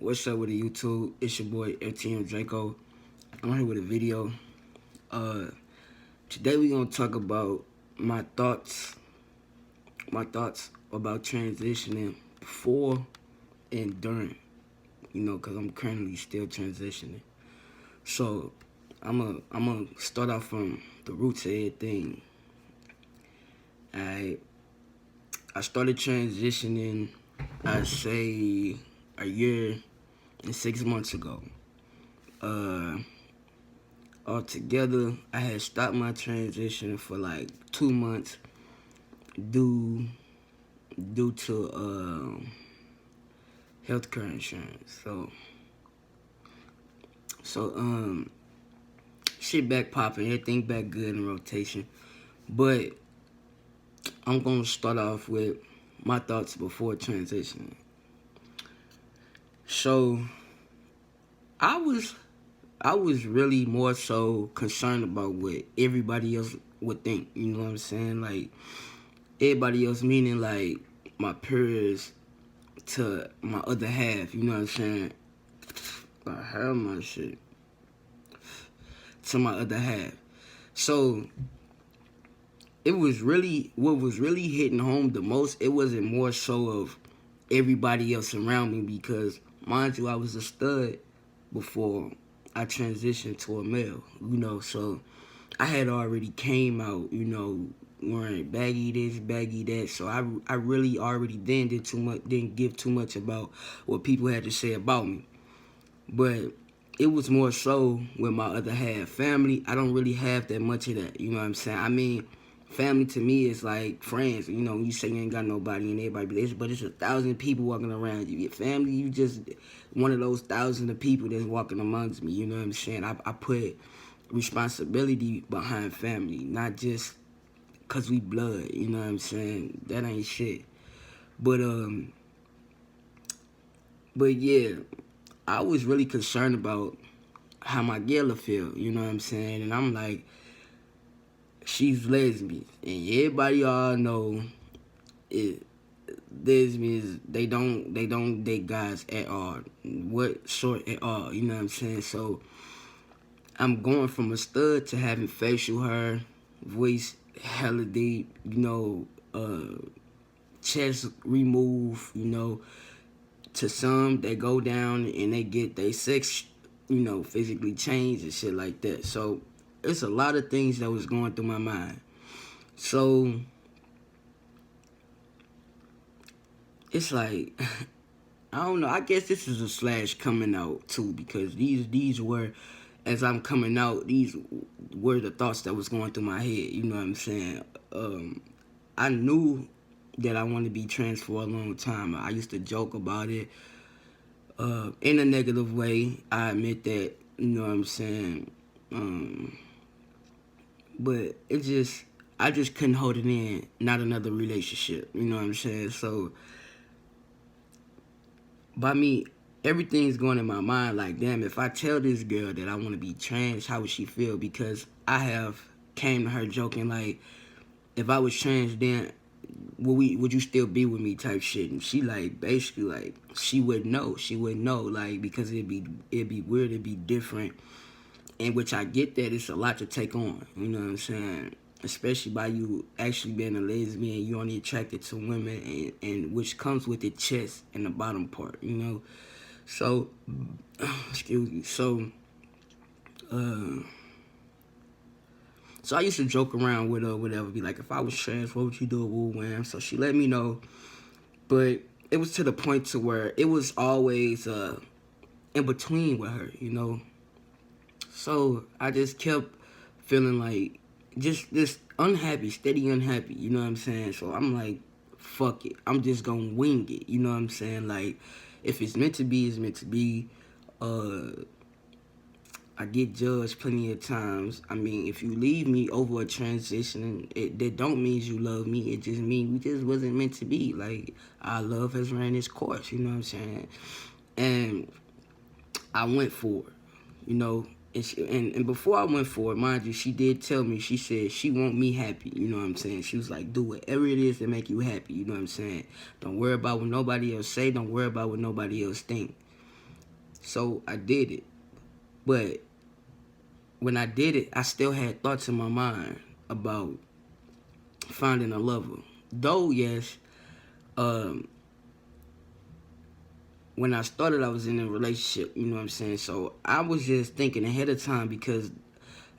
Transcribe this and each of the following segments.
What's up with the YouTube? It's your boy FTM Draco. I'm here with a video. Uh, Today we're gonna talk about my thoughts, about transitioning before and during. Cause I'm currently still transitioning. So I'm gonna start off from the roots of everything. I started transitioning, I'd say a year and 6 months ago. Uh, Altogether, I had stopped my transition for like 2 months due to healthcare insurance. So shit back popping, everything back good in rotation. But I'm gonna start off with my thoughts before transitioning. So I was really more so concerned about what everybody else would think. You know what I'm saying? Like everybody else, meaning like my peers to my other half. You know what I'm saying? I have my shit to my other half. So it was really what was really hitting home the most. It wasn't more so of everybody else around me because, mind you, I was a stud before I transitioned to a male. So I had already came out, wearing baggy this, baggy that. So I really already then didn't give too much about what people had to say about me. But it was more so with my other half. Family, I don't really have that much of that. You know what I'm saying? I mean, family to me is like friends. You say you ain't got nobody and everybody, but it's 1,000 people walking around you. Your family, you just one of those thousands of people that's walking amongst me. You know what I'm saying? I put responsibility behind family, not just cause we blood. You know what I'm saying? That ain't shit. But but yeah, I was really concerned about how my girl feel. You know what I'm saying? And I'm like, she's lesbian, and everybody all know it. Lesbians, they don't date guys at all. What sort at all? You know what I'm saying? So I'm going from a stud to having facial hair, voice hella deep, chest remove, to some they go down and they get their sex, physically changed and shit like that. So it's a lot of things that was going through my mind. So it's like I don't know. I guess this is a slash coming out too because these were, as I'm coming out, these were the thoughts that was going through my head. You know what I'm saying? I knew that I wanted to be trans for a long time. I used to joke about it in a negative way. I admit that. You know what I'm saying? But I just couldn't hold it in. Not another relationship. You know what I'm saying? So by me, everything's going in my mind like, damn, if I tell this girl that I want to be trans, how would she feel? Because I have came to her joking like, if I was trans, then would you still be with me type shit? And she like basically like she wouldn't know like because it'd be weird, it'd be different. In which I get that it's a lot to take on. You know what I'm saying? Especially by you actually being a lesbian, you're only attracted to women, and which comes with the chest and the bottom part, So, excuse me. Uh, so I used to joke around with her, whatever, be like, if I was trans, what would you do? Woo wham. So she let me know, but it was to the point to where it was always in between with her, So I just kept feeling like just this unhappy, steady unhappy, you know what I'm saying? So I'm like, fuck it. I'm just gonna wing it, you know what I'm saying? Like, if it's meant to be, it's meant to be. I get judged plenty of times. I mean, if you leave me over a transition, that don't mean you love me. It just means we just wasn't meant to be. Like, our love has ran its course, you know what I'm saying? And I went for it, and before I went for it, mind you, she did tell me, she said she want me happy, you know what I'm saying? She was like, do whatever it is to make you happy, you know what I'm saying? Don't worry about what nobody else say, don't worry about what nobody else think. So I did it. But when I did it, I still had thoughts in my mind about finding a lover. Though, yes, um, when I started, I was in a relationship, you know what I'm saying? So I was just thinking ahead of time because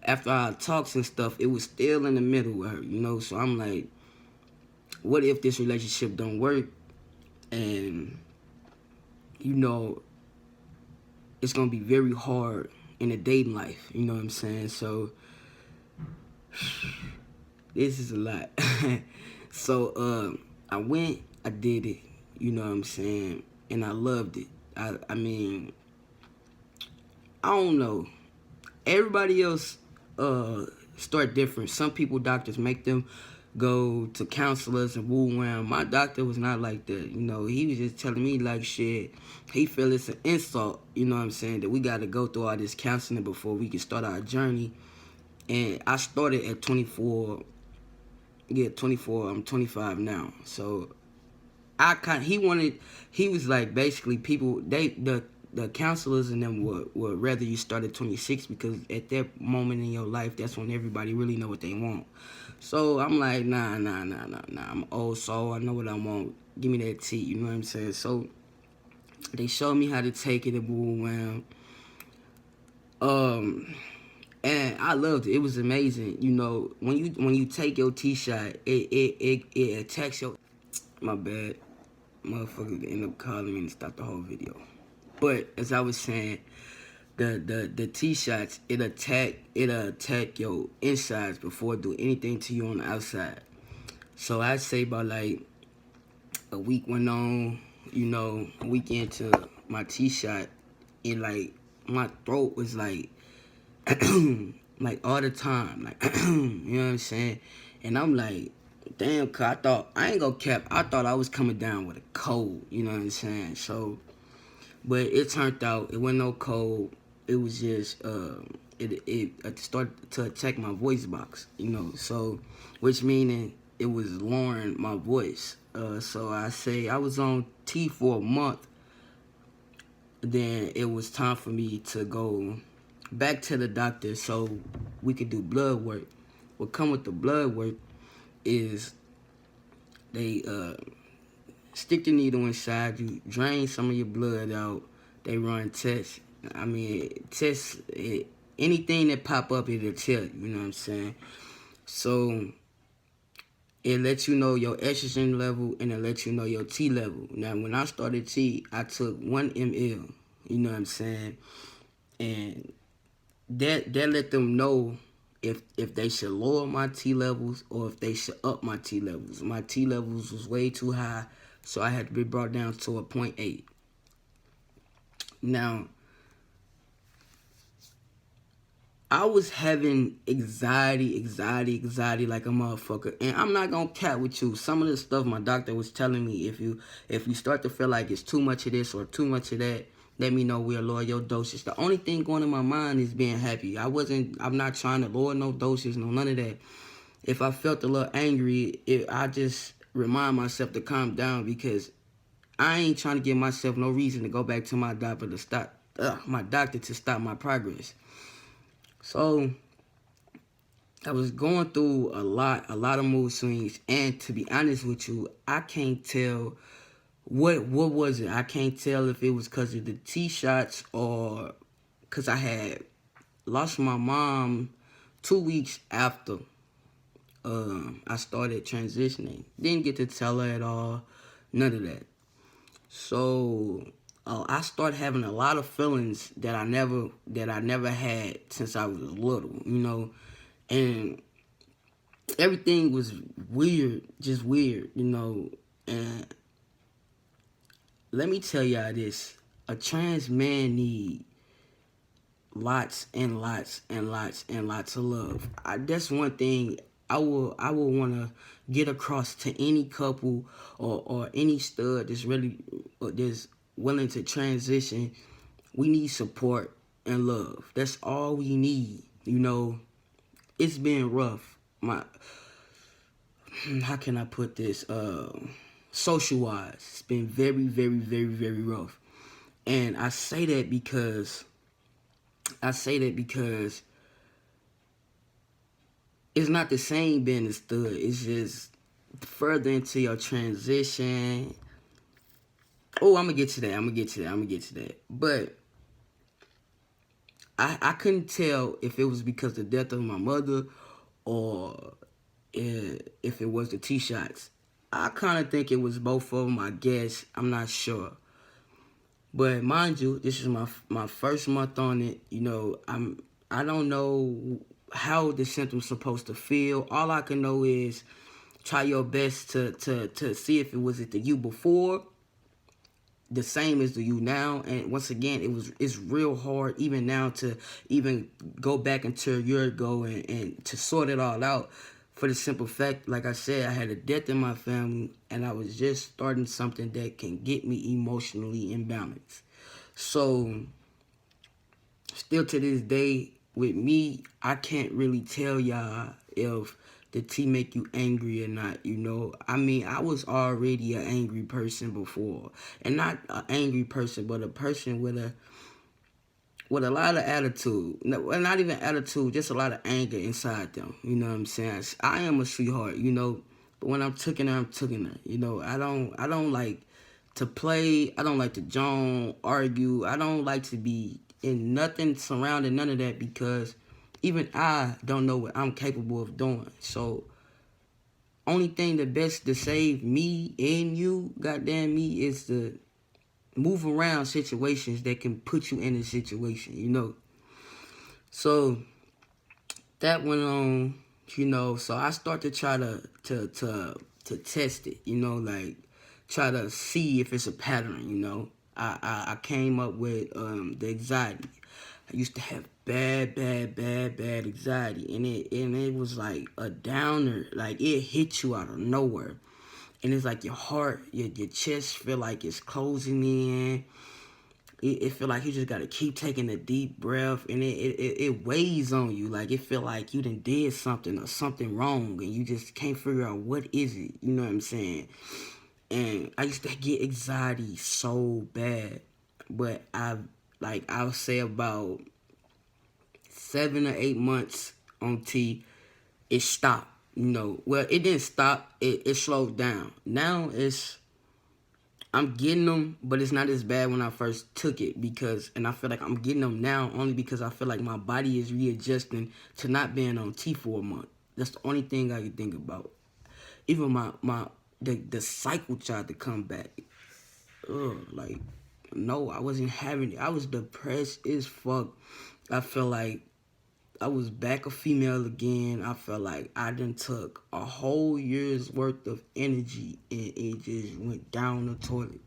after our talks and stuff, it was still in the middle with her, you know? So I'm like, what if this relationship don't work and, you know, it's going to be very hard in the dating life, you know what I'm saying? So this is a lot. So I went, I did it, you know what I'm saying? And I loved it. I mean, I don't know. Everybody else start different. Some people, doctors make them go to counselors and woo around. My doctor was not like that. You know, he was just telling me like shit. He feel it's an insult, you know what I'm saying, that we got to go through all this counseling before we can start our journey. And I started at 24. Yeah, 24. I'm 25 now. So he was like basically people the counselors and them would rather you start at 26 because at that moment in your life that's when everybody really know what they want. So I'm like nah, I'm old soul, I know what I want, give me that tea, you know what I'm saying? So they showed me how to take it and move around. And I loved it. It was amazing. You know, when you take your T shot, it attacks your. My bad, motherfucker end up calling me and stop the whole video. But as I was saying, the T shots it'll attack your insides before it do anything to you on the outside. So I'd say about like a week went on, you know, a week into my T shot, and like my throat was like like all the time, like you know what I'm saying? And I'm like, damn, cause I thought I ain't gonna cap. I thought I was coming down with a cold, you know what I'm saying? So, but it turned out it wasn't no cold. It was just it started to attack my voice box, you know. So, which meaning it was lowering my voice. So I say I was on T for a month. Then it was time for me to go back to the doctor so we could do blood work. What come with the blood work is they stick the needle inside you, drain some of your blood out. They run tests. I mean, tests, anything that pop up, it'll tell you, you know what I'm saying? So it lets you know your estrogen level and it lets you know your T level. Now, when I started T, I took 1 ml, you know what I'm saying? And that let them know if they should lower my T levels or if they should up my T levels. My T levels was way too high, so I had to be brought down to a 0.8. Now, I was having anxiety like a motherfucker. And I'm not gonna cat with you. Some of the stuff my doctor was telling me, if you start to feel like it's too much of this or too much of that, let me know we'll lower your dosage. The only thing going in my mind is being happy. I'm not trying to lower no dosage, no none of that. If I felt a little angry, I just remind myself to calm down because I ain't trying to give myself no reason to go back to my doctor to stop my progress. So I was going through a lot of mood swings, and to be honest with you, I can't tell what was it. I can't tell if it was because of the T shots or because I had lost my mom 2 weeks after I started transitioning. Didn't get to tell her at all, none of that. So I started having a lot of feelings that I never had since I was little, you know, and everything was weird, just weird, you know. And let me tell y'all this: a trans man need lots and lots and lots and lots of love. That's one thing I will want to get across to any couple or any stud that's really that's willing to transition. We need support and love. That's all we need. You know, it's been rough. How can I put this? Social wise, it's been very, very, very, very rough. And I say that because it's not the same being a stud. It's just further into your transition. Oh, I'm gonna get to that. But I couldn't tell if it was because of the death of my mother or if it was the tee shots. I kind of think it was both of them. I guess I'm not sure. But mind you, this is my first month on it. I don't know how the symptoms supposed to feel. All I can know is try your best to see if it was the you before the same as the you now. And once again, it's real hard even now to even go back into a year ago and to sort it all out, for the simple fact, like I said, I had a death in my family and I was just starting something that can get me emotionally imbalanced. So still to this day, with me, I can't really tell y'all if the tea make you angry or not. I mean, I was already an angry person before. And not an angry person, but a person with a lot of attitude. No, well, not even attitude, just a lot of anger inside them. You know what I'm saying? I am a sweetheart. But when I'm taking her, I'm taking her. I don't like to play. I don't like to argue. I don't like to be in nothing surrounding none of that, because even I don't know what I'm capable of doing. So only thing the best to save me and you, goddamn me, is to move around situations that can put you in a situation. So that went on. So I start to try to test it, like try to see if it's a pattern. I came up with the anxiety. I used to have bad anxiety, and it was like a downer. Like, it hit you out of nowhere, and it's like your heart, your chest feel like it's closing in. It feel like you just gotta keep taking a deep breath, and it weighs on you. Like, it feel like you done did something or something wrong, and you just can't figure out what is it. You know what I'm saying? And I used to get anxiety so bad, but I'll say about 7 or 8 months on T, it stopped. Well, it didn't stop. It slowed down. Now I'm getting them, but it's not as bad when I first took it, and I feel like I'm getting them now only because I feel like my body is readjusting to not being on T for a month. That's the only thing I can think about. Even the cycle tried to come back. Like, no, I wasn't having it. I was depressed as fuck. I felt like I was back a female again. I felt like I done took a whole year's worth of energy and it just went down the toilet.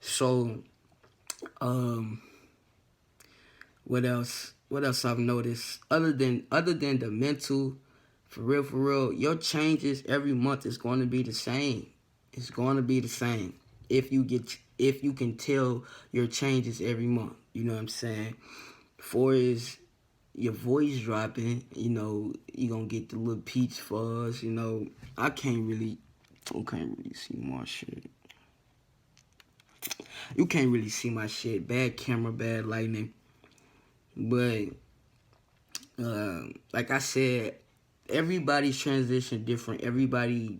So, what else? What else I've noticed? Other than the mental, for real, your changes every month is going to be the same. It's going to be the same if you can tell your changes every month. You know what I'm saying? For is your voice dropping, you gonna get the little peach fuzz. I can't really see my shit. You can't really see my shit. Bad camera, bad lighting. But like I said, everybody's transition different. Everybody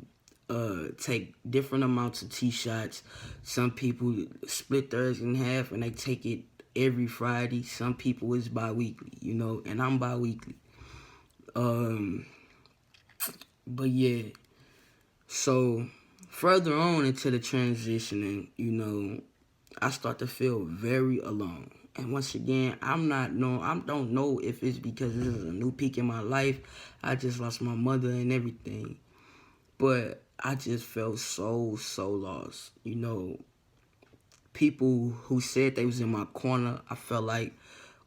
take different amounts of tee shots. Some people split theirs in half and they take it every Friday. Some people is bi-weekly, and I'm bi-weekly. But yeah, so further on into the transitioning, I start to feel very alone. And once again, I don't know if it's because this is a new peak in my life. I just lost my mother and everything. But I just felt so lost. People who said they was in my corner, I felt like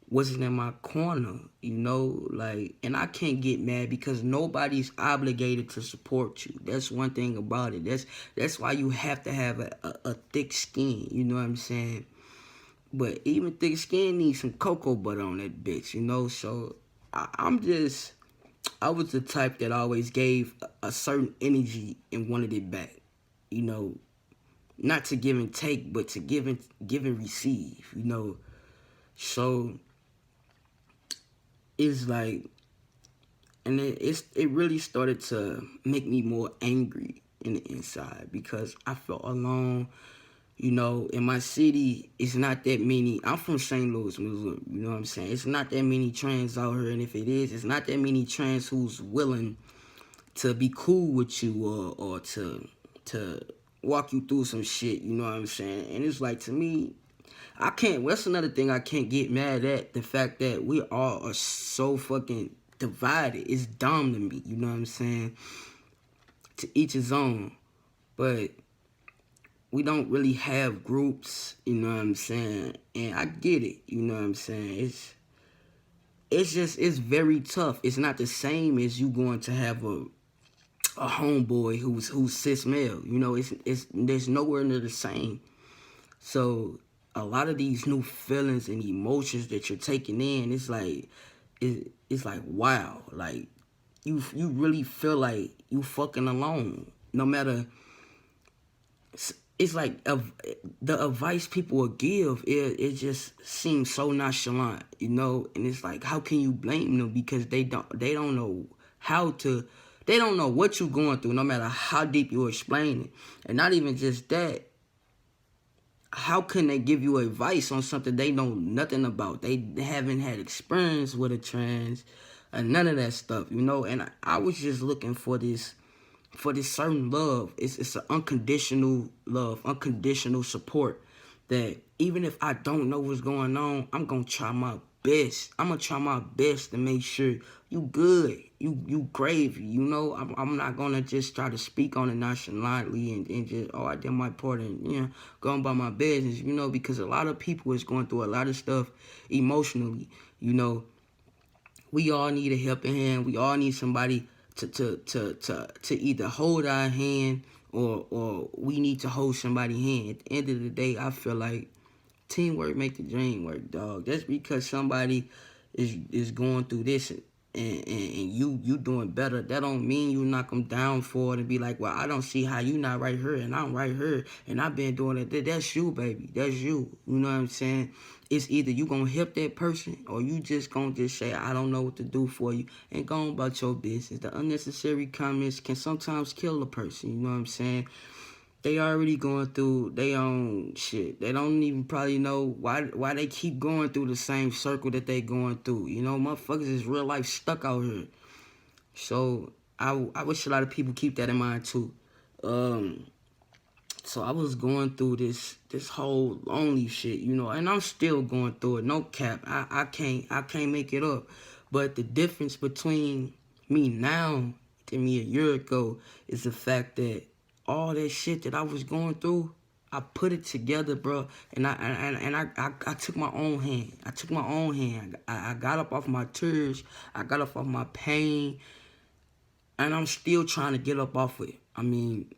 wasn't in my corner, and I can't get mad because nobody's obligated to support you. That's one thing about it. That's why you have to have a thick skin, you know what I'm saying? But even thick skin needs some cocoa butter on that bitch, so I was the type that always gave a certain energy and wanted it back, you know not to give and take, but to give and receive, you know. So it's like, and it really started to make me more angry in the inside because I felt alone. You know, in my city, it's not that many. I'm from St. Louis, Missouri. You know what I'm saying? It's not that many trans out here, and if it is, it's not that many trans who's willing to be cool with you or to walk you through some shit. You know what I'm saying? And it's like, to me, I can't. That's another thing I can't get mad at. The fact that we all are so fucking divided. It's dumb to me. You know what I'm saying? To each his own. But we don't really have groups. You know what I'm saying? And I get it. You know what I'm saying? It's very tough. It's not the same as you going to have a homeboy who's cis male. You know, it's there's nowhere near the same. So a lot of these new feelings and emotions that you're taking in, it's like wow, like you really feel like you fucking alone. No matter, it's like the advice people will give, it just seems so nonchalant, you know. And it's like, how can you blame them because they don't know how to. They don't know what you're going through, no matter how deep you explain it. And not even just that, how can they give you advice on something they know nothing about? They haven't had experience with a trans and none of that stuff, you know? And I was just looking for this certain love. It's an unconditional love, unconditional support that even if I don't know what's going on, I'm going to try my best. I'm going to try my best to make sure you good. You gravy, you know. I'm not going to just try to speak on it nonchalantly and just, oh, I did my part and, you know, going about my business, you know, because a lot of people is going through a lot of stuff emotionally, you know. We all need a helping hand. We all need somebody to either hold our hand or we need to hold somebody's hand. At the end of the day, I feel like teamwork make the dream work, dog. Just because somebody is going through this and you doing better, that don't mean you knock them down for it and be like, well, I don't see how you not right here and I'm right here and I've been doing it. That's you, baby. That's you. You know what I'm saying? It's either you gonna help that person or you just gonna just say, I don't know what to do for you and go on about your business. The unnecessary comments can sometimes kill a person. You know what I'm saying? They already going through their own shit. They don't even probably know why they keep going through the same circle that they going through. You know, motherfuckers is real life stuck out here. So I wish a lot of people keep that in mind too. So I was going through this whole lonely shit, you know, and I'm still going through it. No cap. I can't make it up. But the difference between me now and me a year ago is the fact that all that shit that I was going through, I put it together, bro, and I took my own hand. I took my own hand. I got up off my tears. I got up off my pain, and I'm still trying to get up off it. I mean,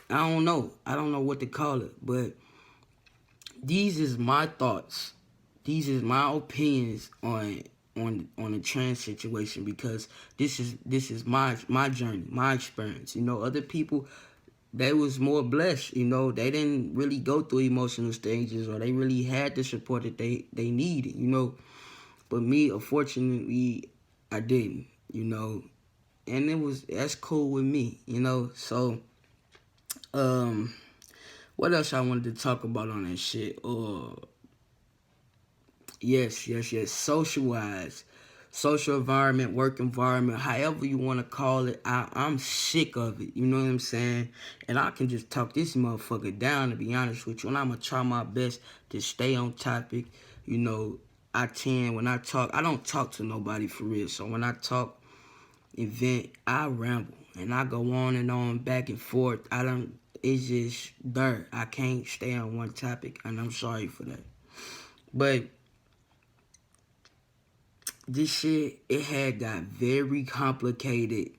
I don't know. I don't know what to call it, but these is my thoughts. These is my opinions on the trans situation because this is my journey, my experience. You know, other people, they was more blessed. You know, they didn't really go through emotional stages or they really had the support that they needed. You know, but me, unfortunately, I didn't. You know, and that's cool with me. You know, so what else I wanted to talk about on that shit? Yes. Social-wise, social environment, work environment, however you want to call it, I'm sick of it. You know what I'm saying? And I can just talk this motherfucker down, to be honest with you. And I'm going to try my best to stay on topic. You know, when I talk, I don't talk to nobody for real. So when I talk event, I ramble. And I go on and on, back and forth. It's just dirt. I can't stay on one topic. And I'm sorry for that. But this shit, it had got very complicated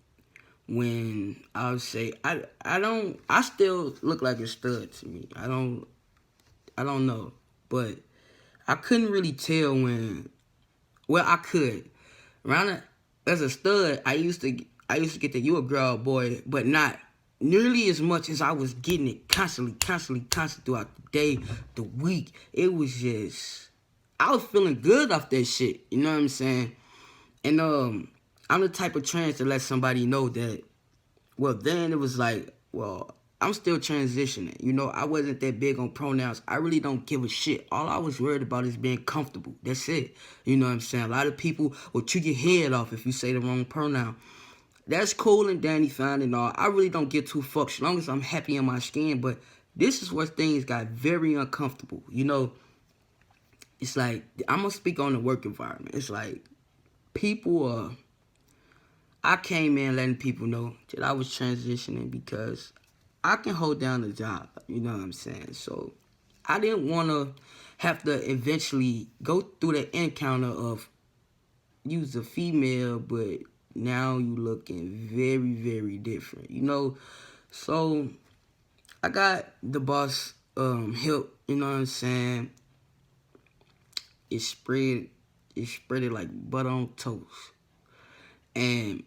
when I would say I still look like a stud to me. I don't know. But I couldn't really tell when, well, I could. As a stud, I used to get that you a girl, boy, but not nearly as much as I was getting it constantly throughout the day, the week. It was just, I was feeling good off that shit. You know what I'm saying? And I'm the type of trans to let somebody know that. Well, then it was like, well, I'm still transitioning. You know, I wasn't that big on pronouns. I really don't give a shit. All I was worried about is being comfortable. That's it. You know what I'm saying? A lot of people will chew your head off if you say the wrong pronoun. That's cool and dandy, fine and all. I really don't get too fucked as long as I'm happy in my skin. But this is where things got very uncomfortable. You know, it's like, I'm going to speak on the work environment. It's like, people, I came in letting people know that I was transitioning because I can hold down a job. You know what I'm saying? So I didn't want to have to eventually go through the encounter of you's a female, but now you looking very different. You know, so I got the boss help. You know what I'm saying? It spread it like butter on toast, and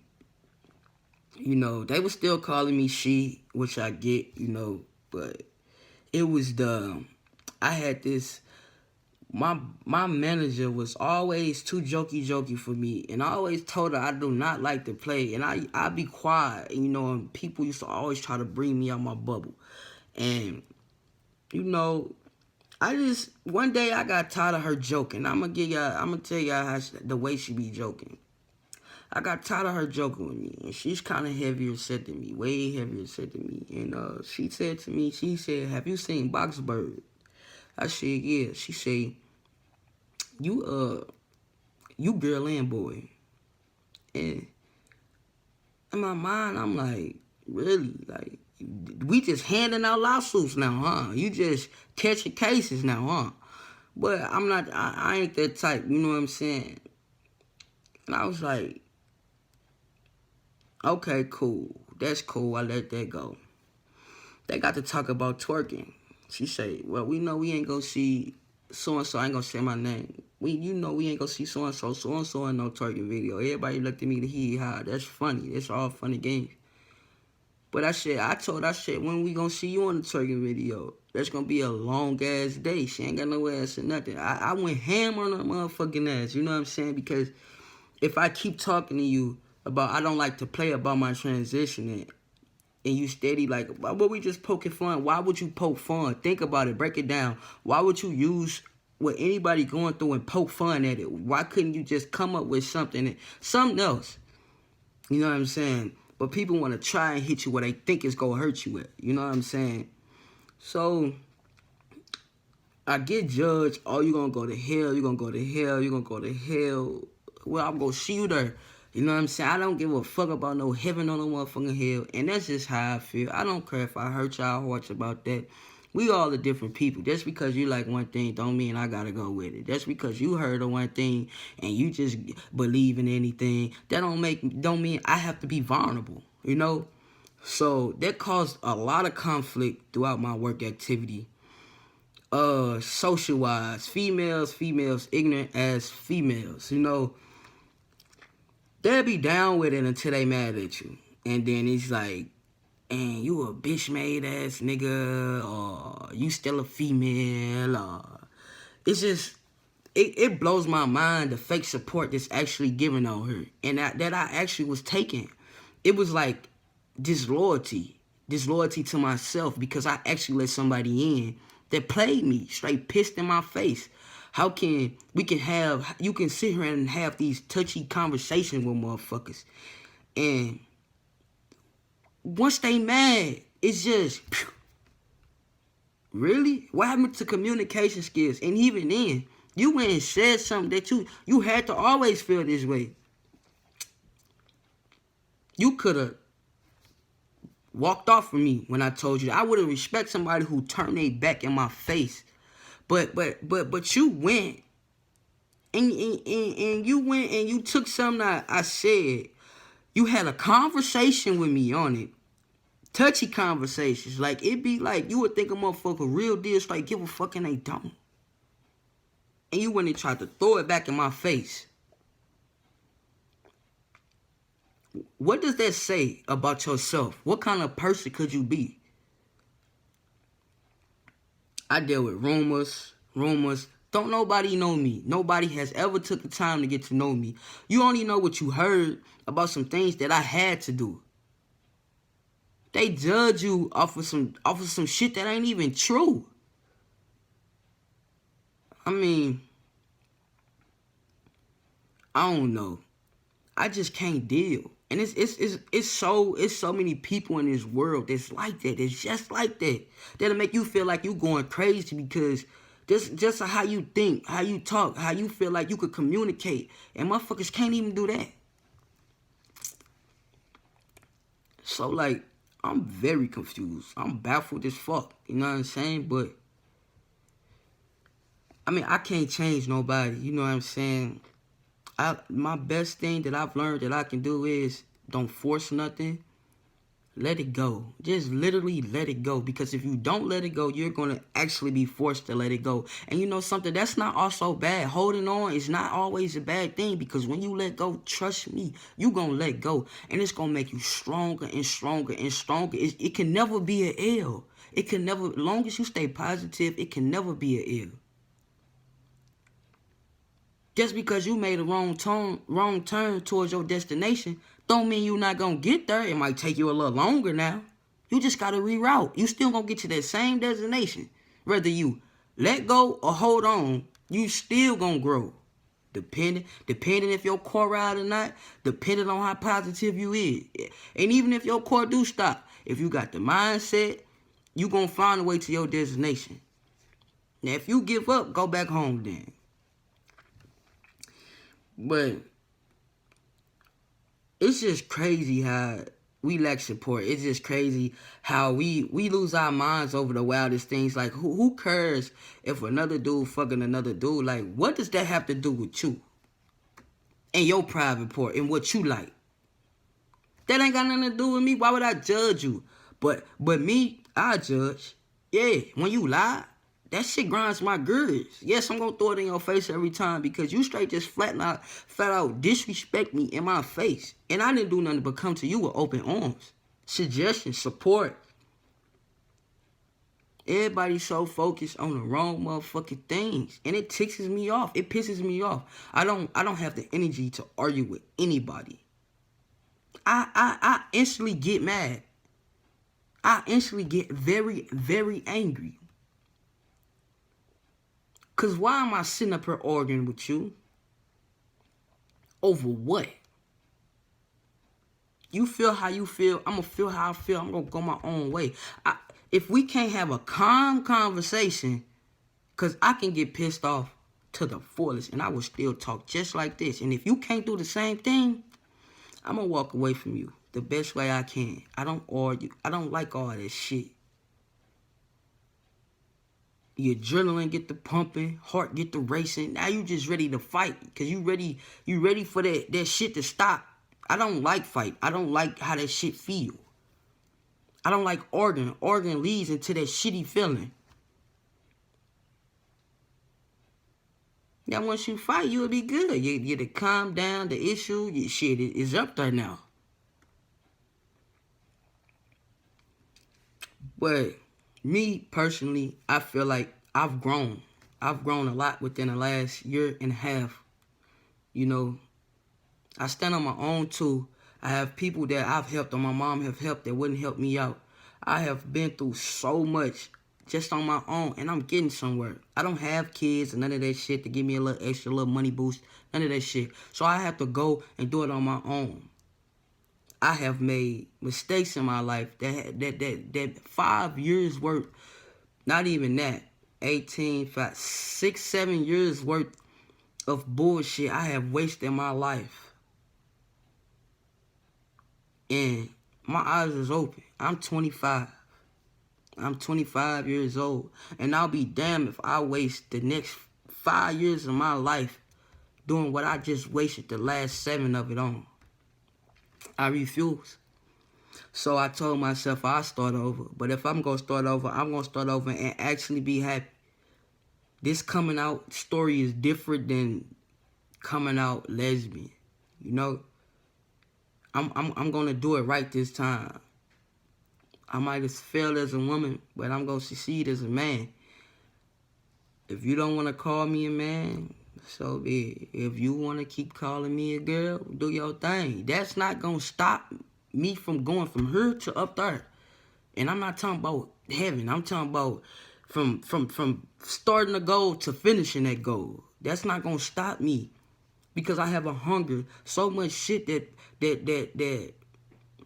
you know, they were still calling me she, which I get, you know, but it was I had this, my manager was always too jokey for me, and I always told her I do not like to play, and I be quiet, you know, and people used to always try to bring me out my bubble, and, you know, one day I got tired of her joking. I'm gonna tell y'all how the way she be joking. I got tired of her joking with me, and she's kind of heavier set than me, way heavier set than me. And she said to me, have you seen Boxbird? I said, yeah. She said, you girl and boy. And in my mind, I'm like, really? Like, we just handing out lawsuits now, huh? You just catching cases now, huh? But I'm not, I ain't that type, you know what I'm saying? And I was like, okay, cool. That's cool. I let that go. They got to talk about twerking. She say, well, we know we ain't gonna see so-and-so. I ain't gonna say my name. You know we ain't gonna see so-and-so. So-and-so in no twerking video. Everybody looked at me to hee-haw. That's funny. That's all funny games. But I said, when we gonna see you on the twerking video? That's gonna be a long-ass day. She ain't got no ass or nothing. I went ham on her motherfucking ass. You know what I'm saying? Because if I keep talking to you about I don't like to play about my transitioning, and you steady like, why would we just poking fun? Why would you poke fun? Think about it. Break it down. Why would you use what anybody going through and poke fun at it? Why couldn't you just come up with something else? You know what I'm saying? But people want to try and hit you where they think it's going to hurt you at. You know what I'm saying? So I get judged. Oh, you're going to go to hell. You're going to go to hell. You're going to go to hell. Well, I'm going to see you there. You know what I'm saying? I don't give a fuck about no heaven or no motherfucking hell. And that's just how I feel. I don't care if I hurt y'all hearts about that. We all are different people. Just because you like one thing don't mean I gotta go with it. Just because you heard of one thing and you just believe in anything, that don't mean I have to be vulnerable. You know? So that caused a lot of conflict throughout my work activity. Social wise, females, ignorant as females, you know. They'll be down with it until they mad at you. And then it's like, and you a bitch made ass nigga, or you still a female, or it's just, it blows my mind the fake support that's actually given on her. And that I actually was taking. It was like disloyalty to myself because I actually let somebody in that played me, straight pissed in my face. How can you can sit here and have these touchy conversations with motherfuckers, and once they mad, it's just, really? What happened to communication skills? And even then, you went and said something that you had to always feel this way. You could have walked off from me when I told you that. I would have respect somebody who turned their back in my face. But you went and you went and you took something I said. You had a conversation with me on it. Touchy conversations. Like, it be like you would think a motherfucker real deal straight give a fuck and they don't. And you went and tried to throw it back in my face. What does that say about yourself? What kind of person could you be? I deal with rumors. Don't nobody know me. Nobody has ever took the time to get to know me. You only know what you heard about some things that I had to do. They judge you off of some shit that ain't even true. I mean, I don't know. I just can't deal. And it's so many people in this world that's like that. It's just like that. That'll make you feel like you going crazy because just how you think, how you talk, how you feel like you could communicate. And motherfuckers can't even do that. So like, I'm very confused. I'm baffled as fuck. You know what I'm saying? But I mean, I can't change nobody. You know what I'm saying? My best thing that I've learned that I can do is don't force nothing. Let it go. Just literally let it go. Because if you don't let it go, you're going to actually be forced to let it go. And you know something? That's not also bad. Holding on is not always a bad thing. Because when you let go, trust me, you're going to let go. And it's going to make you stronger and stronger and stronger. It can never be an L. It can never, as long as you stay positive, it can never be an L. Just because you made a wrong turn towards your destination, don't mean you're not going to get there. It might take you a little longer now. You just got to reroute. You still going to get to that same destination. Whether you let go or hold on, you still going to grow. Depending if your core right or not, depending on how positive you is. And even if your core do stop, if you got the mindset, you going to find a way to your destination. Now, if you give up, go back home then. But it's just crazy how we lack support. It's just crazy how we lose our minds over the wildest things. Like, who cares if another dude fucking another dude? Like, what does that have to do with you? And your private part and what you like? That ain't got nothing to do with me. Why would I judge you? But me, I judge. Yeah, when you lie, that shit grinds my gears. Yes, I'm gonna throw it in your face every time because you straight just flat out disrespect me in my face. And I didn't do nothing but come to you with open arms. Suggestions, support. Everybody's so focused on the wrong motherfucking things. And it ticks me off. It pisses me off. I don't have the energy to argue with anybody. I instantly get mad. I instantly get very, very angry. Because why am I sitting up here arguing with you? Over what? You feel how you feel. I'm going to feel how I feel. I'm going to go my own way. If we can't have a calm conversation, because I can get pissed off to the fullest, and I will still talk just like this. And if you can't do the same thing, I'm going to walk away from you the best way I can. I don't argue. I don't like all that shit. Your adrenaline get the pumping, heart get the racing. Now you just ready to fight because you ready for that shit to stop. I don't like fight. I don't like how that shit feel. I don't like arguing. Arguing leads into that shitty feeling. Now once you fight, you'll be good. You to calm down the issue. Your shit is up there now. But me personally, I feel like I've grown. I've grown a lot within the last year and a half. You know, I stand on my own too. I have people that I've helped or my mom have helped that wouldn't help me out. I have been through so much just on my own and I'm getting somewhere. I don't have kids and none of that shit to give me a little extra little money boost. None of that shit. So I have to go and do it on my own. I have made mistakes in my life that 5 years worth, not even that, 6, 7 years worth of bullshit I have wasted my life. And my eyes is open. I'm 25. I'm 25 years old. And I'll be damned if I waste the next 5 years of my life doing what I just wasted the last 7 of it on. I refuse. So I told myself I'll start over. But if I'm going to start over, I'm going to start over and actually be happy. This coming out story is different than coming out lesbian. You know? I'm gonna do it right this time. I might have failed as a woman, but I'm gonna succeed as a man. If you don't want to call me a man, so be it. If you want to keep calling me a girl, do your thing. That's not gonna stop me from going from here to up there. And I'm not talking about heaven. I'm talking about from starting a goal to finishing that goal. That's not gonna stop me because I have a hunger. So much shit that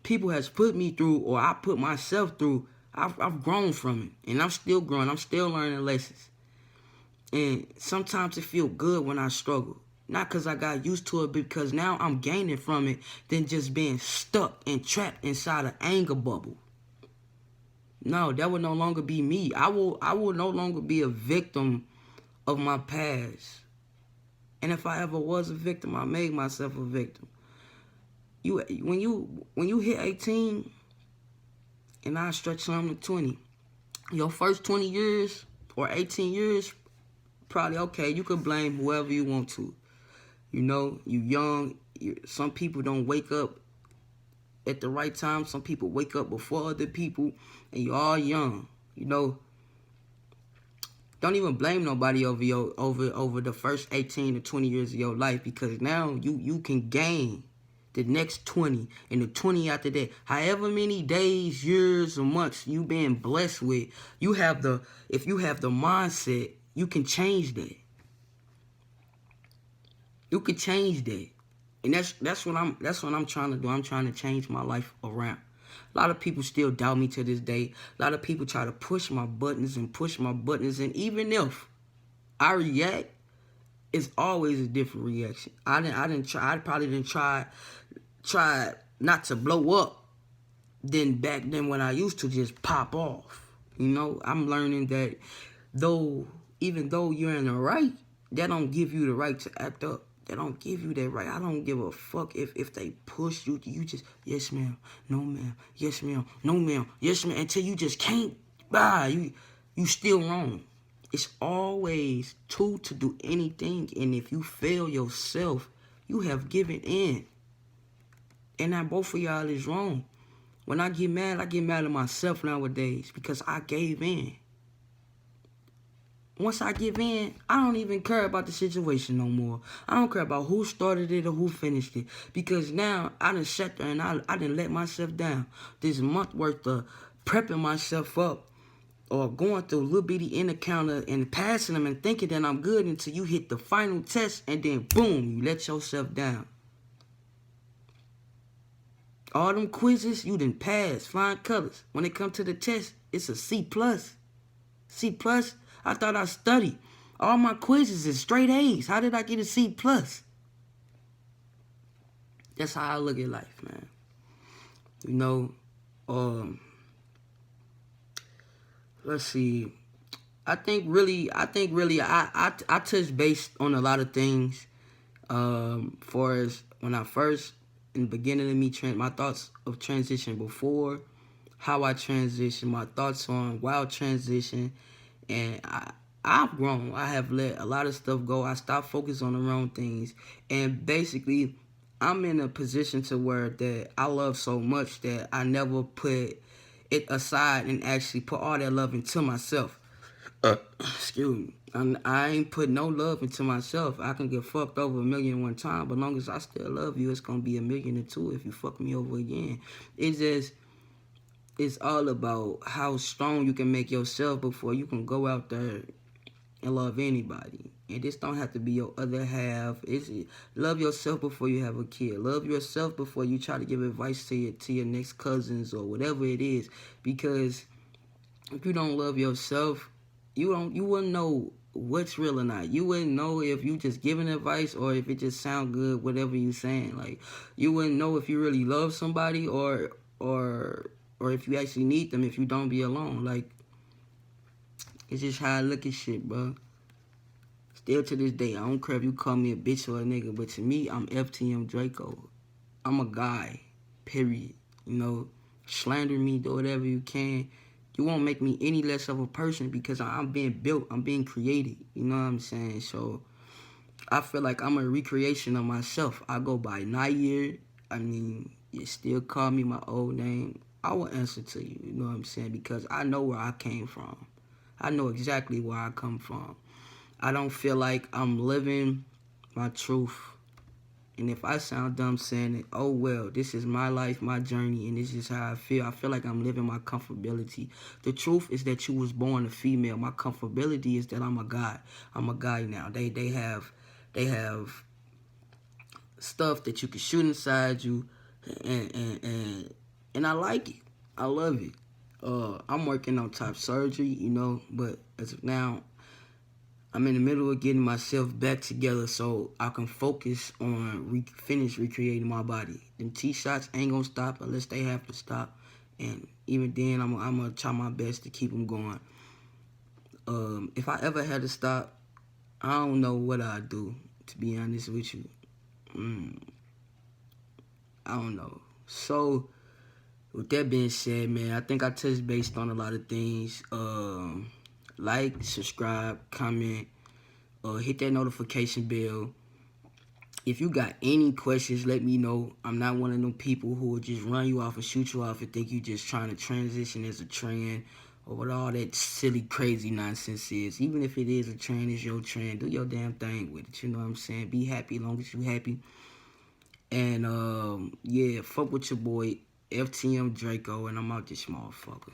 people has put me through, or I put myself through. I've grown from it, and I'm still growing. I'm still learning lessons. And sometimes it feel good when I struggle. Not because I got used to it, because now I'm gaining from it than just being stuck and trapped inside an anger bubble. No, that would no longer be me. I will no longer be a victim of my past. And if I ever was a victim, I made myself a victim. When you hit 18 and I stretch some to 20, your first 20 years or 18 years, probably okay. You could blame whoever you want to. You know, you young. Some people don't wake up at the right time. Some people wake up before other people, and you all young. You know, don't even blame nobody over the first 18 to 20 years of your life, because now you can gain the next 20 and the 20 after that. However many days, years, or months you been blessed with, if you have the mindset, you can change that. You can change that. And that's what I'm trying to do. I'm trying to change my life around. A lot of people still doubt me to this day. A lot of people try to push my buttons. And even if I react, it's always a different reaction. I probably didn't try not to blow up than back then when I used to just pop off. You know, I'm learning that even though you're in the right, that don't give you the right to act up. They don't give you that right. I don't give a fuck if they push you. You just, yes, ma'am, no, ma'am, yes, ma'am, no, ma'am, yes, ma'am, until you just can't. You still wrong. It's always two to do anything, and if you fail yourself, you have given in. And now both of y'all is wrong. When I get mad at myself nowadays because I gave in. Once I give in, I don't even care about the situation no more. I don't care about who started it or who finished it. Because now I done sat there and I done let myself down. This month worth of prepping myself up or going through little bitty encounter and passing them and thinking that I'm good until you hit the final test and then boom, you let yourself down. All them quizzes, you done passed, flying colors. When it come to the test, it's a C+. C+, I thought I studied. All my quizzes is straight A's. How did I get a C+? That's how I look at life, man. You know, let's see. I think really I touched base on a lot of things. For as when I first, in the beginning of me, my thoughts of transition before, how I transition, my thoughts on while transition, and I've grown. I have let a lot of stuff go. I stopped focusing on the wrong things, and basically, I'm in a position to where that I love so much that I never put it aside and actually put all that love into myself. Excuse me. I ain't put no love into myself. I can get fucked over 1,000,001 times, but as long as I still love you, it's gonna be 1,000,002 if you fuck me over again. It's all about how strong you can make yourself before you can go out there and love anybody. And this don't have to be your other half. It's love yourself before you have a kid. Love yourself before you try to give advice to your next cousins or whatever it is. Because if you don't love yourself, you wouldn't know what's real or not. You wouldn't know if you just giving advice or if it just sound good, whatever you saying. Like, you wouldn't know if you really love somebody or if you actually need them if you don't be alone. Like, it's just how I look at shit, bro. Still to this day, I don't care if you call me a bitch or a nigga, but to me, I'm FTM Draco. I'm a guy, period. You know, slander me, do whatever you can. You won't make me any less of a person because I'm being built. I'm being created. You know what I'm saying? So I feel like I'm a recreation of myself. I go by Nair. I mean, you still call me my old name, I will answer to you. You know what I'm saying? Because I know where I came from. I know exactly where I come from. I don't feel like I'm living my truth. And if I sound dumb saying it, oh well, this is my life, my journey, and this is how I feel. I feel like I'm living my comfortability. The truth is that you was born a female. My comfortability is that I'm a guy. I'm a guy now. They have stuff that you can shoot inside you, and I like it. I love it. I'm working on top surgery, but as of now, I'm in the middle of getting myself back together so I can focus on finish recreating my body. Them T-shots ain't gonna stop unless they have to stop, and even then, I'm gonna try my best to keep them going. If I ever had to stop, I don't know what I'd do. To be honest with you, I don't know. So, with that being said, man, I think I touched based on a lot of things. Like, subscribe, comment, hit that notification bell. If you got any questions, let me know. I'm not one of them people who will just run you off and shoot you off and think you just trying to transition as a trend or what all that silly, crazy nonsense is. Even if it is a trend, it's your trend. Do your damn thing with it. You know what I'm saying? Be happy as long as you happy. And, yeah, fuck with your boy, FTM Draco, and I'm out this motherfucker.